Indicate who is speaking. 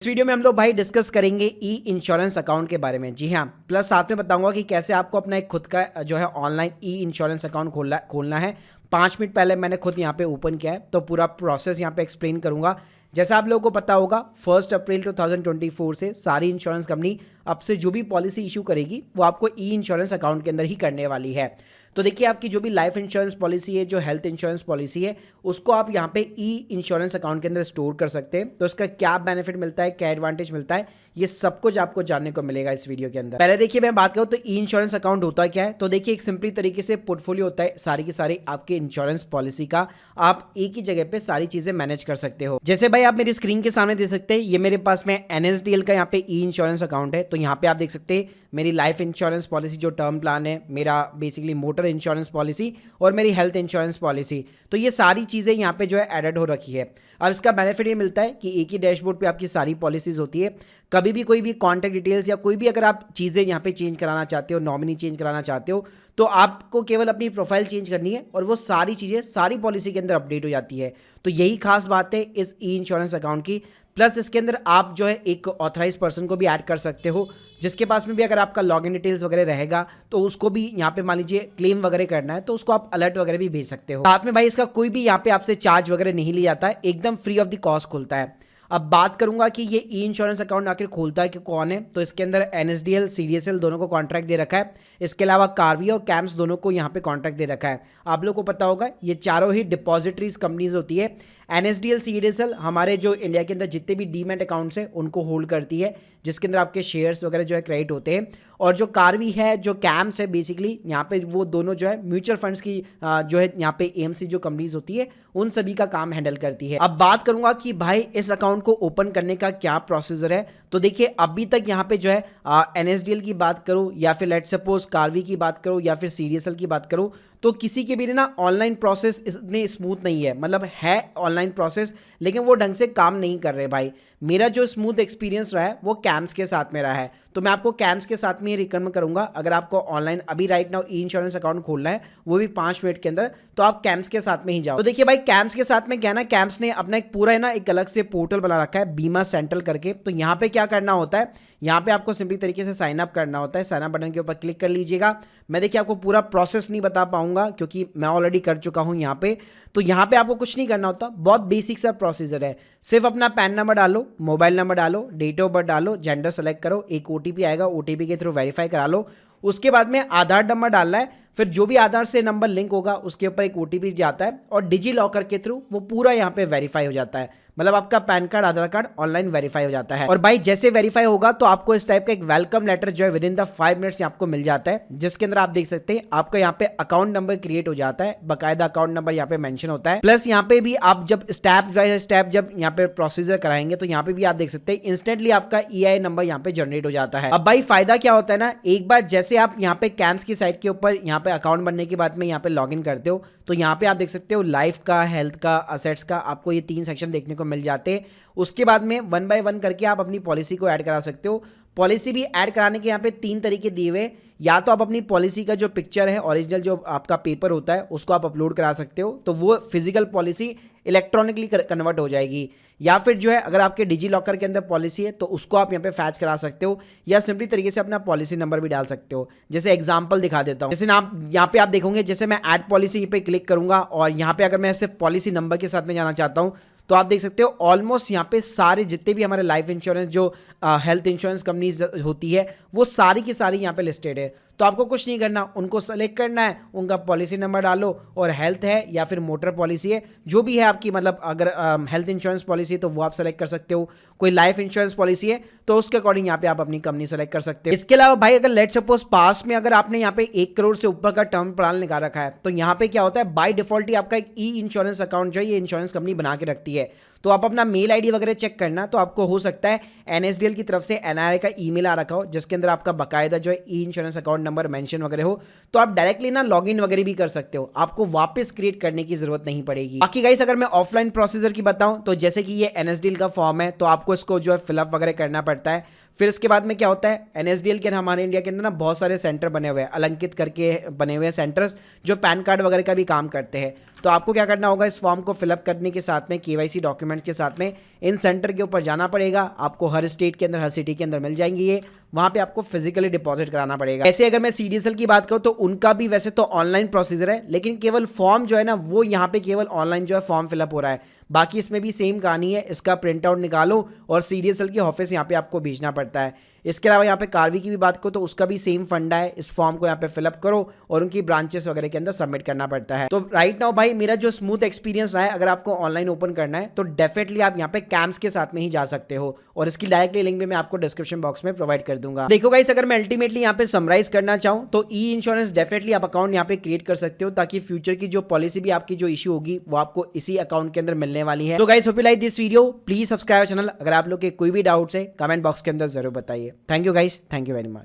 Speaker 1: इस वीडियो में हम लोग भाई डिस्कस करेंगे ई इंश्योरेंस अकाउंट के बारे में। जी हाँ, प्लस साथ में बताऊंगा कि कैसे आपको अपना एक खुद का जो है ऑनलाइन ई इंश्योरेंस अकाउंट खोलना है। 5 मिनट पहले मैंने खुद यहाँ पे ओपन किया है, तो पूरा प्रोसेस यहाँ पे एक्सप्लेन करूंगा। जैसा आप लोगों को पता होगा 1 अप्रैल 2024 से सारी इंश्योरेंस कंपनी अब से जो भी पॉलिसी इशू करेगी वो आपको ई इंश्योरेंस अकाउंट के अंदर ही करने वाली है। तो देखिए, आपकी जो भी लाइफ इंश्योरेंस पॉलिसी है, जो हेल्थ इंश्योरेंस पॉलिसी है, उसको आप यहाँ पे ई इंश्योरेंस अकाउंट के अंदर स्टोर कर सकते हैं। तो इसका क्या बेनिफिट मिलता है, क्या एडवांटेज मिलता है, ये सब कुछ आपको जानने को मिलेगा इस वीडियो के अंदर। पहले देखिए, मैं बात करूँ तो ई इंश्योरेंस अकाउंट होता क्या है। तो देखिए, एक सिंपली तरीके से पोर्टफोलियो होता है सारी की सारी आपके इंश्योरेंस पॉलिसी का। आप एक ही जगह पे सारी चीजें मैनेज कर सकते हो। जैसे भाई आप मेरी स्क्रीन के सामने देख सकते हैं, ये मेरे पास में NSDL का यहाँ पे ई इंश्योरेंस अकाउंट है। तो यहाँ पे आप देख सकते हैं मेरी लाइफ इंश्योरेंस पॉलिसी जो टर्म प्लान है, मेरा बेसिकली मोटर इंश्योरेंस पॉलिसी और मेरी हेल्थ इंश्योरेंस पॉलिसी। तो ये सारी चीज़ें यहाँ पे जो है एडेड हो रखी है। अब इसका बेनिफिट ये मिलता है कि एक ही डैशबोर्ड पे आपकी सारी पॉलिसीज होती है। कभी भी कोई भी कॉन्टैक्ट डिटेल्स या कोई भी अगर आप चीज़ें यहाँ पे चेंज कराना चाहते हो, नॉमिनी चेंज कराना चाहते हो, तो आपको केवल अपनी प्रोफाइल चेंज करनी है और वो सारी चीज़ें सारी पॉलिसी के अंदर अपडेट हो जाती है। तो यही खास बात है इस ई इंश्योरेंस अकाउंट की। प्लस इसके अंदर आप जो है एक ऑथराइज पर्सन को भी ऐड कर सकते हो, जिसके पास में भी अगर आपका लॉगिन डिटेल्स वगैरह रहेगा तो उसको भी यहाँ पे मान लीजिए क्लेम वगैरह करना है तो उसको आप अलर्ट वगैरह भी भेज सकते हो। साथ में भाई इसका कोई भी यहाँ पे आपसे चार्ज वगैरह नहीं लिया जाता है, एकदम फ्री ऑफ द कॉस्ट खुलता है। अब बात करूंगा कि ये ई इंश्योरेंस अकाउंट आखिर खोलता है कि कौन है। तो इसके अंदर NSDL CDSL दोनों को कॉन्ट्रैक्ट दे रखा है। इसके अलावा कार्वी और कैम्स दोनों को यहाँ पे कॉन्ट्रैक्ट दे रखा है। आप लोगों को पता होगा ये चारों ही डिपॉजिटरीज कंपनीज होती है। NSDL CDSL हमारे जो इंडिया के अंदर जितने भी डीमैट अकाउंट्स हैं उनको होल्ड करती है, जिसके अंदर आपके शेयर्स वगैरह जो है क्रेडिट होते हैं। और जो कार्वी है, जो कैम्स है, बेसिकली यहाँ पे वो दोनों जो है म्यूचुअल फंड्स की जो है यहाँ पे AMC जो कंपनीज होती है उन सभी का काम हैंडल करती है। अब बात करूंगा कि भाई इस अकाउंट को ओपन करने का क्या प्रोसीजर है। तो देखिए, अभी तक यहाँ पे जो है NSDL की बात करूँ या फिर लेट सपोज कार्वी की बात करूँ या फिर CDSL की बात करूँ, तो किसी के भी ना ऑनलाइन प्रोसेस इतने स्मूथ नहीं है। मतलब है ऑनलाइन प्रोसेस, लेकिन वो ढंग से काम नहीं कर रहे भाई। मेरा जो स्मूथ एक्सपीरियंस रहा है वो कैम्स के साथ में रहा है। तो मैं आपको कैम्स के साथ में ये रिकमेंड करूंगा, अगर आपको ऑनलाइन अभी राइट नाउ ई इंश्योरेंस अकाउंट खोलना है वो भी 5 मिनट के अंदर, तो आप कैम्स के साथ में ही जाओ। तो देखिए भाई, कैम्स के साथ में क्या ना, कैम्स ने अपना एक पूरा है ना एक अलग से पोर्टल बना रखा है, बीमा सेंट्रल करके। तो यहाँ पे क्या करना होता है, यहाँ पे आपको सिंपली तरीके से साइन अप करना होता है। साइन अप बटन के ऊपर क्लिक कर लीजिएगा। मैं देखिए आपको पूरा प्रोसेस नहीं बता पाऊंगा क्योंकि मैं ऑलरेडी कर चुका हूँ यहाँ पे। तो यहाँ पे आपको कुछ नहीं करना होता, बहुत बेसिक सा प्रोसीजर है। सिर्फ अपना पैन नंबर डालो, मोबाइल नंबर डालो, डेट ऑफ बर्थ डालो, जेंडर सेलेक्ट करो, एक OTP आएगा, OTP के थ्रू वेरीफाई करा लो। उसके बाद में आधार नंबर डालना है, फिर जो भी आधार से नंबर लिंक होगा उसके ऊपर एक OTP जाता है और डिजी लॉकर के थ्रू वो पूरा यहाँ पे वेरीफाई हो जाता है। मतलब आपका पैन कार्ड, आधार कार्ड ऑनलाइन वेरीफाई हो जाता है। और भाई जैसे वेरीफाई होगा तो आपको इस टाइप का एक वेलकम लेटर जो है विद इन द 5 मिनट्स आपको मिल जाता है, जिसके अंदर आप देख सकते हैं आपका यहाँ पे अकाउंट नंबर क्रिएट हो जाता है, बकायदा अकाउंट नंबर यहाँ पे मेंशन होता है। प्लस यहाँ पे भी आप जब स्टेप बाय स्टेप जब यहाँ पे प्रोसीजर कराएंगे तो यहाँ पे भी आप देख सकते हैं इंस्टेंटली आपका EI नंबर यहाँ पे जनरेट हो जाता है। अब भाई फायदा क्या होता है ना, एक बार जैसे आप यहाँ पे कैम्स की साइट के ऊपर यहाँ पे अकाउंट बनने के बाद में यहाँ पे लॉग इन करते हो, तो यहाँ पे आप देख सकते हो लाइफ का, हेल्थ का, असेट्स का, आपको ये 3 सेक्शन देखने को मिल जाते हैं। उसके बाद में 1 बाय 1 करके आप अपनी पॉलिसी को ऐड करा सकते हो। पॉलिसी भी ऐड कराने के यहाँ पे 3 तरीके दिए हुए, या तो आप अपनी पॉलिसी का जो पिक्चर है, ओरिजिनल जो आपका पेपर होता है, उसको आप अपलोड करा सकते हो, तो वो फिजिकल पॉलिसी इलेक्ट्रॉनिकली कन्वर्ट हो जाएगी। या फिर जो है अगर आपके डिजी लॉकर के अंदर पॉलिसी है तो उसको आप यहाँ पे फैच करा सकते हो, या सिंपली तरीके से अपना पॉलिसी नंबर भी डाल सकते हो। जैसे एग्जांपल दिखा देता हूँ, जैसे ना आप यहाँ पे आप देखोगे, जैसे मैं ऐड पॉलिसी पे क्लिक करूंगा और यहाँ पे अगर मैं सिर्फ पॉलिसी नंबर के साथ में जाना चाहता हूँ तो आप देख सकते हो ऑलमोस्ट यहाँ पे सारे जितने भी हमारे लाइफ इंश्योरेंस जो हेल्थ इंश्योरेंस कंपनीज होती है वो सारी की सारी यहाँ पे लिस्टेड है। तो आपको कुछ नहीं करना, उनको सेलेक्ट करना है, उनका पॉलिसी नंबर डालो और हेल्थ है या फिर मोटर पॉलिसी है, जो भी है आपकी, मतलब अगर हेल्थ इंश्योरेंस पॉलिसी है तो वो आप सेलेक्ट कर सकते हो, कोई लाइफ इंश्योरेंस पॉलिसी है तो उसके अकॉर्डिंग यहाँ पे आप अपनी कंपनी सेलेक्ट कर सकते हो। इसके अलावा भाई अगर लेट सपोज पास में अगर आपने यहाँ पे 1 करोड़ से ऊपर का टर्म प्लान निकाल रखा है तो यहाँ पे क्या होता है, बाय डिफॉल्ट ही आपका एक ई इंश्योरेंस अकाउंट जो है ये इंश्योरेंस कंपनी बना के रखती है। तो आप अपना मेल आईडी वगैरह चेक करना, तो आपको हो सकता है NSDL की तरफ से NRI का ईमेल आ रखा हो जिसके अंदर आपका बकायदा जो है ई इंश्योरेंस अकाउंट नंबर मेंशन वगैरह हो, तो आप डायरेक्टली ना लॉगिन वगैरह भी कर सकते हो, आपको वापस क्रिएट करने की जरूरत नहीं पड़ेगी। बाकी गाइस अगर मैं ऑफलाइन प्रोसीजर की बताऊं तो जैसे कि ये NSDL का फॉर्म है तो आपको इसको जो है फिलअप वगैरह करना पड़ता है। फिर इसके बाद में क्या होता है, एनएसडीएल के हमारे इंडिया के अंदर ना बहुत सारे सेंटर बने हुए हैं, अलंकित करके बने हुए हैं सेंटर्स, जो पैन कार्ड वगैरह का भी काम करते हैं। तो आपको क्या करना होगा, इस फॉर्म को फिलअप करने के साथ में केवाईसी डॉक्यूमेंट के साथ में इन सेंटर के ऊपर जाना पड़ेगा। आपको हर स्टेट के अंदर, हर सिटी के अंदर मिल जाएंगे ये, वहाँ पे आपको फिजिकली डिपॉजिट कराना पड़ेगा। ऐसे अगर मैं सीडीएसएल की बात करूँ तो उनका भी वैसे तो ऑनलाइन प्रोसीजर है, लेकिन केवल फॉर्म जो है ना वो यहाँ पे केवल ऑनलाइन जो है फॉर्म फिलअप हो रहा है। बाकी इसमें भी सेम कहानी है, इसका प्रिंट आउट निकालो और सीडीएसएल की ऑफिस यहाँ पे आपको भेजना पड़ता है। इसके अलावा यहाँ पे कार्वी की भी बात करो तो उसका भी सेम फंडा है, इस फॉर्म को यहाँ पे फिलअप करो और उनकी ब्रांचेस वगैरह के अंदर सबमिट करना पड़ता है। तो राइट नाउ भाई मेरा जो स्मूथ एक्सपीरियंस रहा है, अगर आपको ऑनलाइन ओपन करना है तो डेफिनेटली आप यहाँ पे कैम्स के साथ में ही जा सकते हो और इसकी डायरेक्टली लिंक भी मैं आपको डिस्क्रिप्शन बॉक्स में प्रोवाइड कर दूंगा। देखो गाइस, अगर मैं अल्टीमेटली यहाँ पे समराइज करना चाहूँ तो ई इंश्योरेंस डेफिनेटली आप अकाउंट यहाँ पे क्रिएट कर सकते हो, ताकि फ्यूचर की जो पॉलिसी भी आपकी जो इशू होगी वो आपको इसी अकाउंट के अंदर मिलने वाली है। तो guys hope you like this video, please subscribe channel. अगर आप लोग के कोई भी डाउट्स है कमेंट बॉक्स के अंदर जरूर बताइए। Thank you guys, thank you very much.